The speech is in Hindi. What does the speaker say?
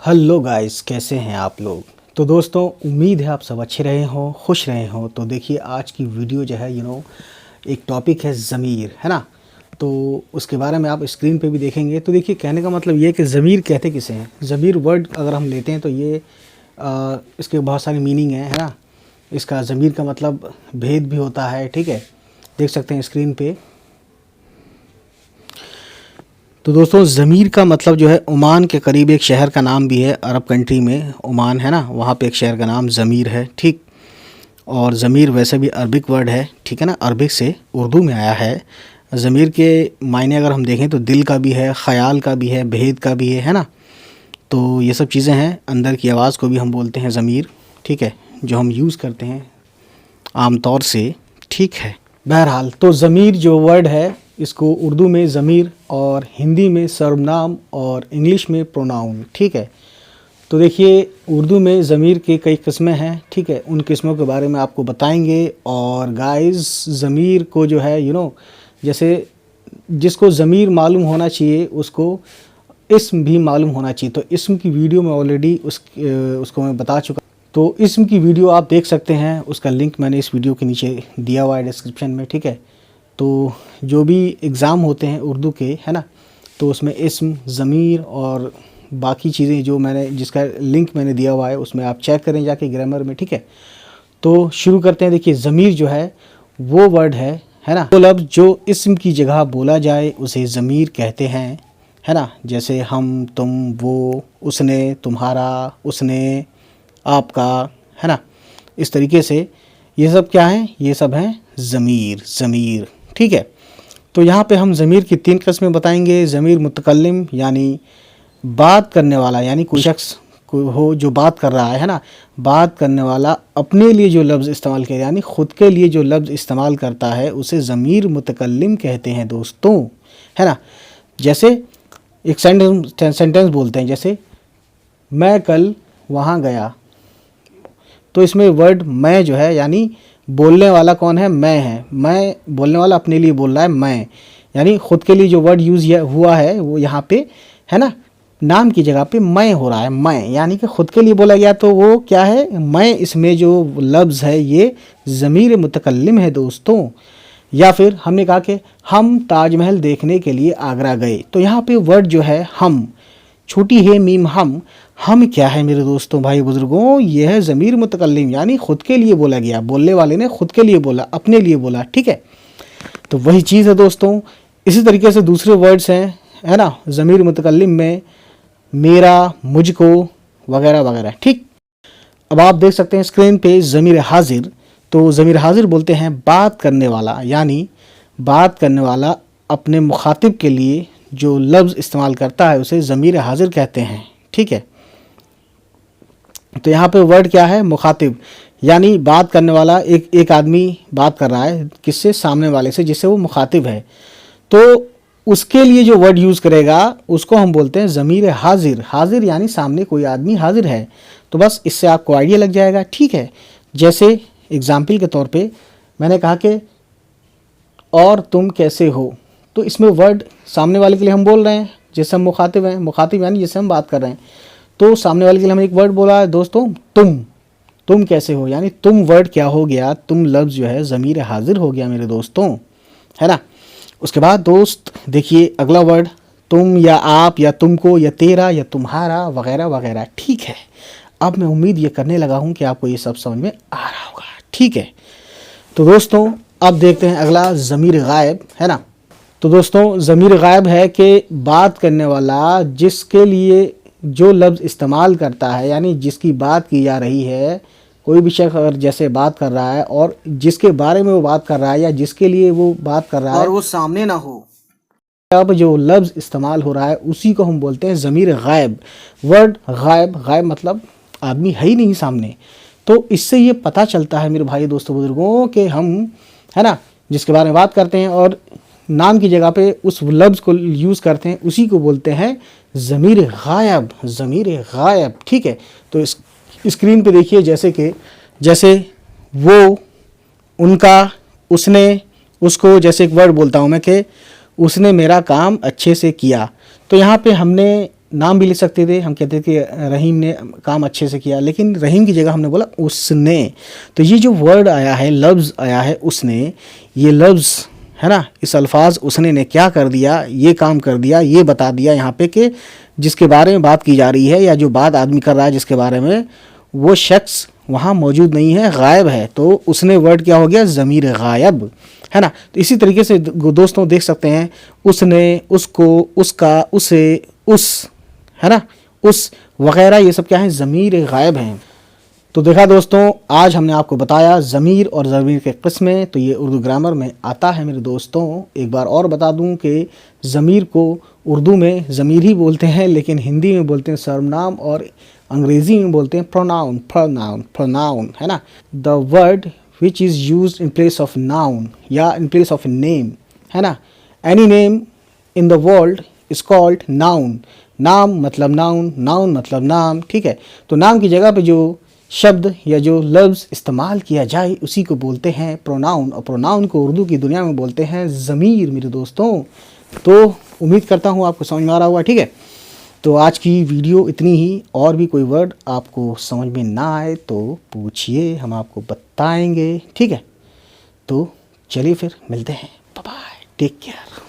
हेलो गाइस, कैसे हैं आप लोग। तो दोस्तों, उम्मीद है आप सब अच्छे रहे हों, खुश रहे हों। तो देखिए, आज की वीडियो जो है एक टॉपिक है ज़मीर, है ना। तो उसके बारे में आप स्क्रीन पे भी देखेंगे। तो देखिए, कहने का मतलब ये है कि ज़मीर कहते किसे हैं। ज़मीर वर्ड अगर हम लेते हैं तो ये इसके बहुत सारी मीनिंग है ना। इसका ज़मीर का मतलब भेद भी होता है, ठीक है। देख सकते हैं स्क्रीन पे। तो दोस्तों, ज़मीर का मतलब जो है ओमान के करीब एक शहर का नाम भी है। अरब कंट्री में ओमान है ना, वहाँ पे एक शहर का नाम ज़मीर है, ठीक। और ज़मीर वैसे भी अरबिक वर्ड है, ठीक है ना। अरबिक से उर्दू में आया है। ज़मीर के मायने अगर हम देखें तो दिल का भी है, ख़याल का भी है, भेद का भी है ना। तो ये सब चीज़ें हैं। अंदर की आवाज़ को भी हम बोलते हैं ज़मीर, ठीक है, जो हम यूज़ करते हैं आम तौर से, ठीक है। बहरहाल, तो ज़मीर जो वर्ड है, इसको उर्दू में ज़मीर और हिंदी में सर्वनाम और इंग्लिश में प्रोनाउन, ठीक है। तो देखिए, उर्दू में ज़मीर की कई किस्में हैं, ठीक है। उन किस्मों के बारे में आपको बताएंगे। और गाइस, ज़मीर को जो है जैसे जिसको ज़मीर मालूम होना चाहिए उसको इस्म भी मालूम होना चाहिए। तो इस्म की वीडियो में ऑलरेडी उसको मैं बता चुका। तो इस्म की वीडियो आप देख सकते हैं, उसका लिंक मैंने इस वीडियो के नीचे दिया हुआ है डिस्क्रिप्शन में, ठीक है। तो जो भी एग्ज़ाम होते हैं उर्दू के, है ना, तो उसमें इस्म, ज़मीर और बाकी चीज़ें जो जिसका लिंक मैंने दिया हुआ है उसमें आप चेक करें जाके ग्रामर में, ठीक है। तो शुरू करते हैं। देखिए, ज़मीर जो है वो वर्ड है ना। वो लफ्ज़ जो इस्म की जगह बोला जाए उसे ज़मीर कहते हैं, है ना। जैसे हम, तुम, वो, उसने, तुम्हारा, उसने, आपका, है ना। इस तरीके से ये सब क्या है, ये सब हैं ज़मीर, ठीक है। तो यहाँ पे हम ज़मीर की 3 किस्में बताएंगे। ज़मीर मुतकल्लिम यानी बात करने वाला, यानी कोई शख्स को हो जो बात कर रहा है ना। बात करने वाला अपने लिए जो लफ्ज़ इस्तेमाल करे, यानी ख़ुद के लिए जो लफ्ज़ इस्तेमाल करता है उसे ज़मीर मुतकल्लिम कहते हैं दोस्तों, है ना। जैसे एक सेंटेंस बोलते हैं, जैसे मैं कल वहाँ गया। तो इसमें वर्ड मैं जो है, यानी बोलने वाला कौन है, मैं है। मैं बोलने वाला अपने लिए बोल रहा है, मैं, यानी ख़ुद के लिए जो वर्ड यूज़ हुआ है वो यहाँ पे, है ना, नाम की जगह पे मैं हो रहा है। मैं यानी कि ख़ुद के लिए बोला गया, तो वो क्या है, मैं। इसमें जो लफ्ज़ है ये ज़मीर मुतकल्लिम है दोस्तों। या फिर हमने कहा कि हम ताजमहल देखने के लिए आगरा गए। तो यहाँ पे वर्ड जो है हम, छोटी है मीम हम क्या है मेरे दोस्तों, भाई बुजुर्गों, ये है ज़मीर मुतकल्लिम, यानी ख़ुद के लिए बोला गया। बोलने वाले ने ख़ुद के लिए बोला, अपने लिए बोला, ठीक है। तो वही चीज़ है दोस्तों। इसी तरीके से दूसरे वर्ड्स हैं, है ना, ज़मीर मुतकल्लिम में मेरा, मुझको, वगैरह वगैरह, ठीक। अब आप देख सकते हैं स्क्रीन पे ज़मीर हाजिर। तो ज़मीर हाजिर बोलते हैं बात करने वाला, यानी बात करने वाला अपने मुखातिब के लिए जो लफ्ज़ इस्तेमाल करता है उसे ज़मीर हाजिर कहते हैं, ठीक है। तो यहाँ पे वर्ड क्या है, मुखातिब, यानी बात करने वाला। एक आदमी बात कर रहा है किससे, सामने वाले से, जिससे वो मुखातिब है। तो उसके लिए जो वर्ड यूज़ करेगा उसको हम बोलते हैं ज़मीर हाजिर यानी सामने कोई आदमी हाजिर है। तो बस इससे आपको आइडिया लग जाएगा, ठीक है। जैसे एग्जाम्पल के तौर पे मैंने कहा कि और तुम कैसे हो। तो इसमें वर्ड सामने वाले के लिए हम बोल रहे हैं, जैसे हम मुखातिब हैं, मुखातिब यानी जिससे हम बात कर रहे हैं। तो सामने वाले के लिए हमने एक वर्ड बोला है दोस्तों, तुम कैसे हो, यानी तुम वर्ड क्या हो गया, तुम लफ्ज़ जो है ज़मीर हाजिर हो गया मेरे दोस्तों, है ना। उसके बाद दोस्त देखिए अगला वर्ड, तुम या आप या तुमको या तेरा या तुम्हारा, वगैरह वगैरह, ठीक है। अब मैं उम्मीद ये करने लगा हूँ कि आपको ये सब समझ में आ रहा होगा, ठीक है। तो दोस्तों, अब देखते हैं अगला ज़मीर गायब, है ना। तो दोस्तों, ज़मीर गायब है कि बात करने वाला जिसके लिए जो लफ्ज़ इस्तेमाल करता है, यानी जिसकी बात की जा रही है, कोई भी शख्स अगर जैसे बात कर रहा है और जिसके बारे में वो बात कर रहा है या जिसके लिए वो बात कर रहा है और वो सामने ना हो, अब जो लफ्ज़ इस्तेमाल हो रहा है उसी को हम बोलते हैं ज़मीर गायब। वर्ड गायब मतलब आदमी है ही नहीं सामने। तो इससे ये पता चलता है मेरे भाई दोस्तों बुजुर्गों कि हम, है ना, जिसके बारे में बात करते हैं और नाम की जगह पे उस लफ्ज़ को यूज़ करते हैं, उसी को बोलते हैं ज़मीर गायब, ठीक है। तो इस स्क्रीन पे देखिए, जैसे वो, उनका, उसने, उसको, जैसे एक वर्ड बोलता हूँ मैं कि उसने मेरा काम अच्छे से किया। तो यहाँ पे हमने नाम भी लिख सकते थे, हम कहते थे कि रहीम ने काम अच्छे से किया, लेकिन रहीम की जगह हमने बोला उसने। तो ये जो वर्ड आया है, लफ्ज़ आया है उसने, ये लफ्ज़ है ना, इस अल्फाज उसने ने क्या कर दिया, ये काम कर दिया, ये बता दिया यहाँ पे कि जिसके बारे में बात की जा रही है या जो बात आदमी कर रहा है जिसके बारे में, वो शख्स वहाँ मौजूद नहीं है, गायब है। तो उसने वर्ड क्या हो गया, ज़मीर गायब, है ना। तो इसी तरीके से दोस्तों देख सकते हैं, उसने, उसको, उसका, उसे, उस, है ना, उस वगैरह, ये सब क्या है, ज़मीर गायब हैं। तो देखा दोस्तों, आज हमने आपको बताया ज़मीर और ज़मीर के क़िस्में। तो ये उर्दू ग्रामर में आता है मेरे दोस्तों। एक बार और बता दूं कि ज़मीर को उर्दू में ज़मीर ही बोलते हैं, लेकिन हिंदी में बोलते हैं सर्वनाम और अंग्रेज़ी में बोलते हैं प्रोनाउन, प्रोनाउन, प्रोनाउन, है ना। The word which is used in place of noun या इन प्लेस ऑफ नेम, है ना। Any name in the world is called noun. नाम मतलब नाउन, नाउन मतलब नाम, ठीक है। तो नाम की जगह पे जो शब्द या जो लफ्ज़ इस्तेमाल किया जाए उसी को बोलते हैं प्रोनाउन, और प्रोनाउन को उर्दू की दुनिया में बोलते हैं ज़मीर मेरे दोस्तों। तो उम्मीद करता हूँ आपको समझ में आ रहा होगा, ठीक है। तो आज की वीडियो इतनी ही। और भी कोई वर्ड आपको समझ में ना आए तो पूछिए, हम आपको बताएंगे, ठीक है। तो चलिए फिर मिलते हैं, बाय बाय, टेक केयर।